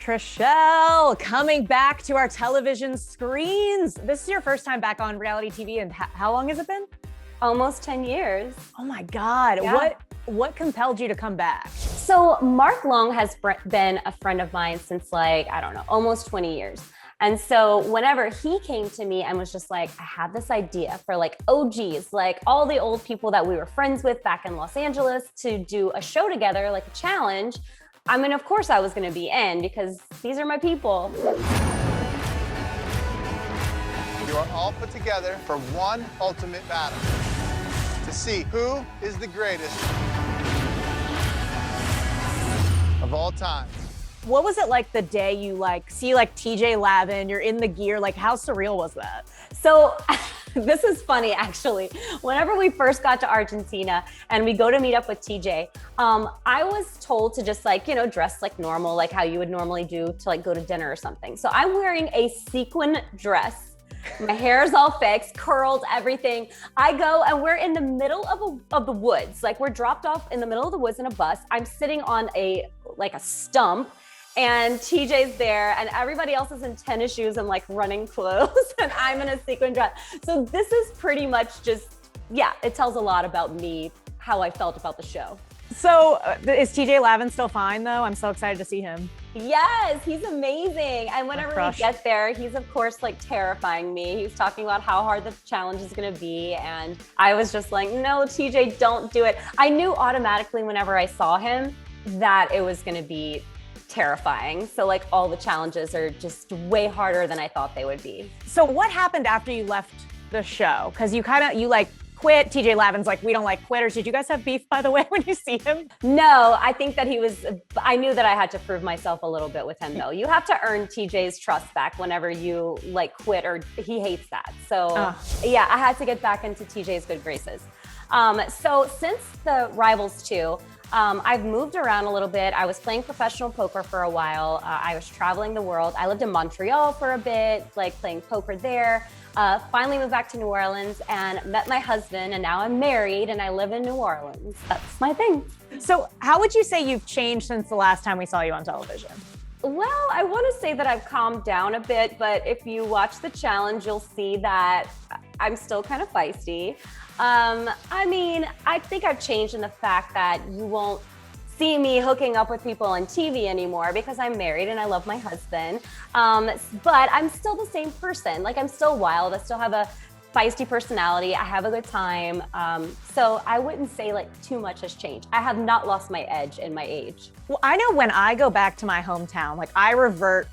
Trishelle, coming back to our television screens. This is your first time back on reality TV, and how long has it been? Almost 10 years. Oh my God. Yeah. What compelled you to come back? So Mark Long has been a friend of mine since almost 20 years. And so whenever he came to me and was just like, I have this idea for like OGs, like all the old people that we were friends with back in Los Angeles to do a show together, like a challenge. I mean, of course I was going to be in because these are my people. You are all put together for one ultimate battle to see who is the greatest of all time. What was it like the day you see TJ Lavin, you're in the gear, like how surreal was that? So this is funny, actually. Whenever we first got to Argentina and we go to meet up with TJ, I was told to just dress like normal, like how you would normally do to go to dinner or something. So I'm wearing a sequin dress. My hair is all fixed, curled, everything. I go and we're in the middle of the woods. Like we're dropped off in the middle of the woods in a bus. I'm sitting on a stump. And TJ's there and everybody else is in tennis shoes and running clothes and I'm in a sequin dress. So this is pretty much just, it tells a lot about me, how I felt about the show. So is TJ Lavin still fine though? I'm so excited to see him. Yes, he's amazing. And whenever we get there, he's of course terrifying me. He's talking about how hard the challenge is gonna be. And I was just like, no, TJ, don't do it. I knew automatically whenever I saw him that it was gonna be terrifying. So all the challenges are just way harder than I thought they would be. So what happened after you left the show? Because you quit. TJ Lavin's like, we don't like quitters. Did you guys have beef, by the way, when you see him? No, I think that I knew that I had to prove myself a little bit with him though. You have to earn TJ's trust back whenever you quit or he hates that. So yeah, I had to get back into TJ's good graces. So since the Rivals 2, I've moved around a little bit. I was playing professional poker for a while. I was traveling the world. I lived in Montreal for a bit, playing poker there. Finally moved back to New Orleans and met my husband, and now I'm married and I live in New Orleans. That's my thing. So how would you say you've changed since the last time we saw you on television? Well, I want to say that I've calmed down a bit, but if you watch the challenge, you'll see that I'm still kind of feisty. I mean, I think I've changed in the fact that you won't see me hooking up with people on TV anymore because I'm married and I love my husband. But I'm still the same person. I'm still wild. I still have a feisty personality. I have a good time. So I wouldn't say too much has changed. I have not lost my edge in my age. Well, I know when I go back to my hometown, I revert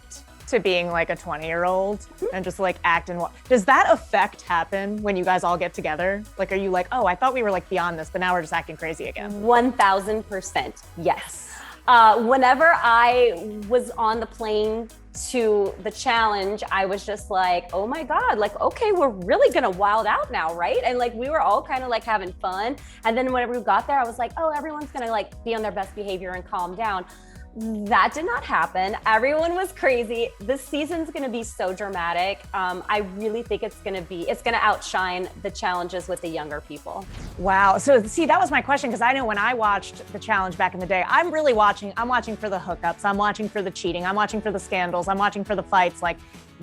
to being a 20-year-old and just acting. Does that effect happen when you guys all get together? Are you oh, I thought we were beyond this, but now we're just acting crazy again? 1000%, yes. Whenever I was on the plane to the challenge, I was just oh my God, okay, we're really gonna wild out now, right? And we were all kind of having fun. And then whenever we got there, I was oh, everyone's gonna be on their best behavior and calm down. That did not happen. Everyone was crazy. This season's gonna be so dramatic. I really think it's gonna outshine the challenges with the younger people. Wow. So see, that was my question, because I know when I watched the challenge back in the day, I'm watching for the hookups, I'm watching for the cheating, I'm watching for the scandals, I'm watching for the fights.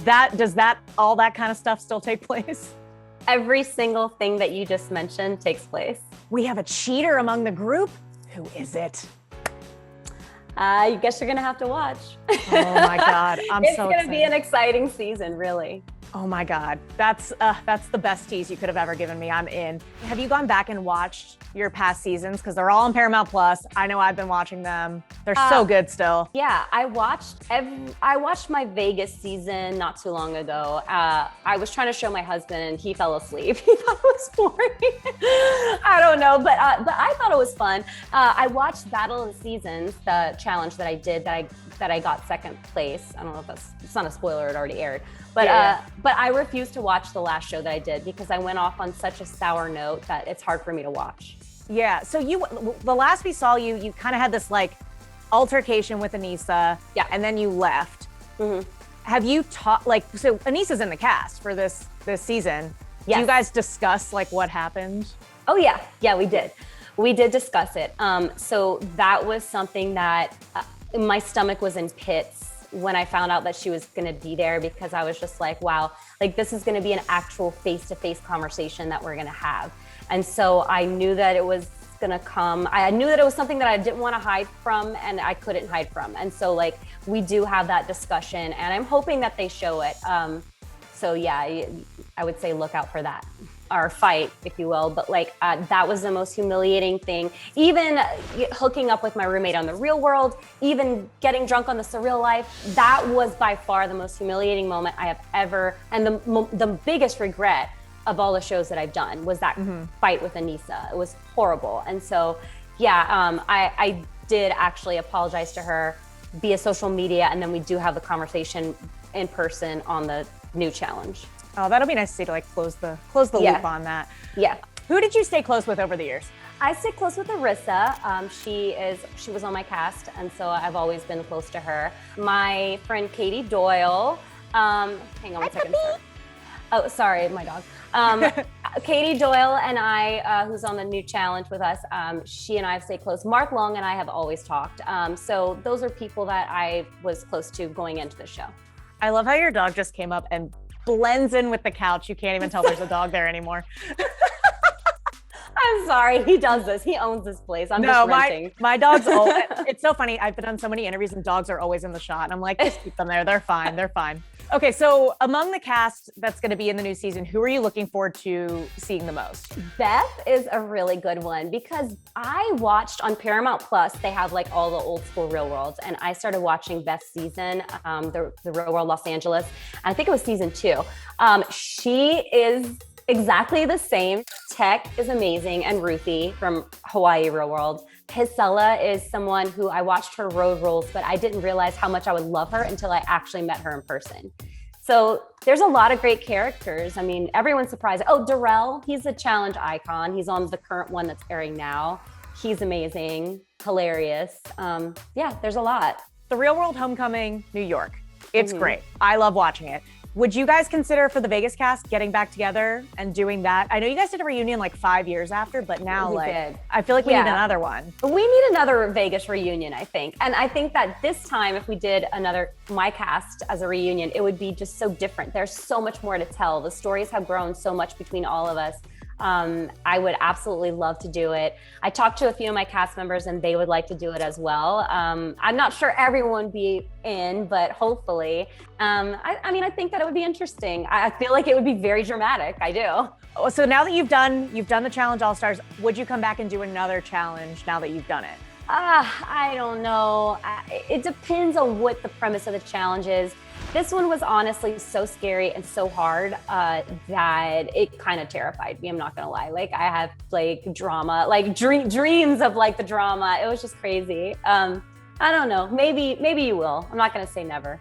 Does all that kind of stuff still take place? Every single thing that you just mentioned takes place. We have a cheater among the group. Who is it? I guess you're gonna have to watch. Oh my God, It's gonna be an exciting season, really. Oh my God, that's the best tease you could have ever given me. I'm in. Have you gone back and watched your past seasons? Because they're all on Paramount Plus. I know I've been watching them. They're so good still. Yeah, I watched my Vegas season not too long ago. I was trying to show my husband and he fell asleep. He thought it was boring. I don't know, but I thought it was fun. I watched Battle of the Seasons, the challenge that I did that I got second place. I don't know if it's not a spoiler, it already aired. But I refused to watch the last show that I did because I went off on such a sour note that it's hard for me to watch. Yeah, so the last we saw you kind of had this altercation with Aneesa, and then you left. Mm-hmm. Have you so Aneesa's in the cast for this season. Yes. Do you guys discuss what happened? Oh yeah, we did. We did discuss it. So that was something that my stomach was in pits when I found out that she was going to be there, because I was just like, wow, like this is going to be an actual face-to-face conversation that we're going to have. And so I knew that it was going to come. I knew that it was something that I didn't want to hide from and I couldn't hide from. And so like we do have that discussion and I'm hoping that they show it. So yeah, I would say look out for that. Our fight, if you will, but like that was the most humiliating thing. Even hooking up with my roommate on The Real World, even getting drunk on The Surreal Life, that was by far the most humiliating moment I have ever, and the biggest regret of all the shows that I've done was that fight with Aneesa. It was horrible. And so, yeah, I did actually apologize to her via social media, and then we do have the conversation in person on the new challenge. Oh, that'll be nice to see, to like close the loop on that. Yeah. Who did you stay close with over the years? I stay close with Arissa. She was on my cast, and so I've always been close to her. My friend Katie Doyle. Hang on one second. Sorry. Oh, sorry, my dog. Katie Doyle and I, who's on the new challenge with us, she and I have stayed close. Mark Long and I have always talked. So those are people that I was close to going into the show. I love how your dog just came up and blends in with the couch. You can't even tell there's a dog there anymore. I'm sorry, he does this. He owns this place. I'm just renting. My dog's old. It's so funny. I've been on so many interviews and dogs are always in the shot. And I'm like, just keep them there. They're fine. They're fine. Okay, so among the cast that's going to be in the new season, who are you looking forward to seeing the most? Beth is a really good one because I watched on Paramount Plus, they have like all the old school Real Worlds, and I started watching Beth's season, the Real World Los Angeles, and I think it was season 2. She is exactly the same. Tech is amazing, and Ruthie from Hawaii Real World. Hisela is someone who I watched her road roles, but I didn't realize how much I would love her until I actually met her in person. So there's a lot of great characters. I mean, everyone's surprised. Oh, Darrell, he's a challenge icon. He's on the current one that's airing now. He's amazing, hilarious. Yeah, there's a lot. The Real World Homecoming, New York. It's great. I love watching it. Would you guys consider, for the Vegas cast, getting back together and doing that? I know you guys did a reunion like 5 years after, but now I feel like we need another one. We need another Vegas reunion, I think. And I think that this time, if we did my cast as a reunion, it would be just so different. There's so much more to tell. The stories have grown so much between all of us. I would absolutely love to do it. I talked to a few of my cast members and they would like to do it as well. I'm not sure everyone would be in, but hopefully. I mean, I think that it would be interesting. I feel like it would be very dramatic. I do. So now that you've done the Challenge All-Stars, would you come back and do another challenge now that you've done it? I don't know. It depends on what the premise of the challenge is. This one was honestly so scary and so hard that it kind of terrified me. I'm not gonna lie. Like I have like drama, like dreams of like the drama. It was just crazy. I don't know. Maybe you will. I'm not gonna say never.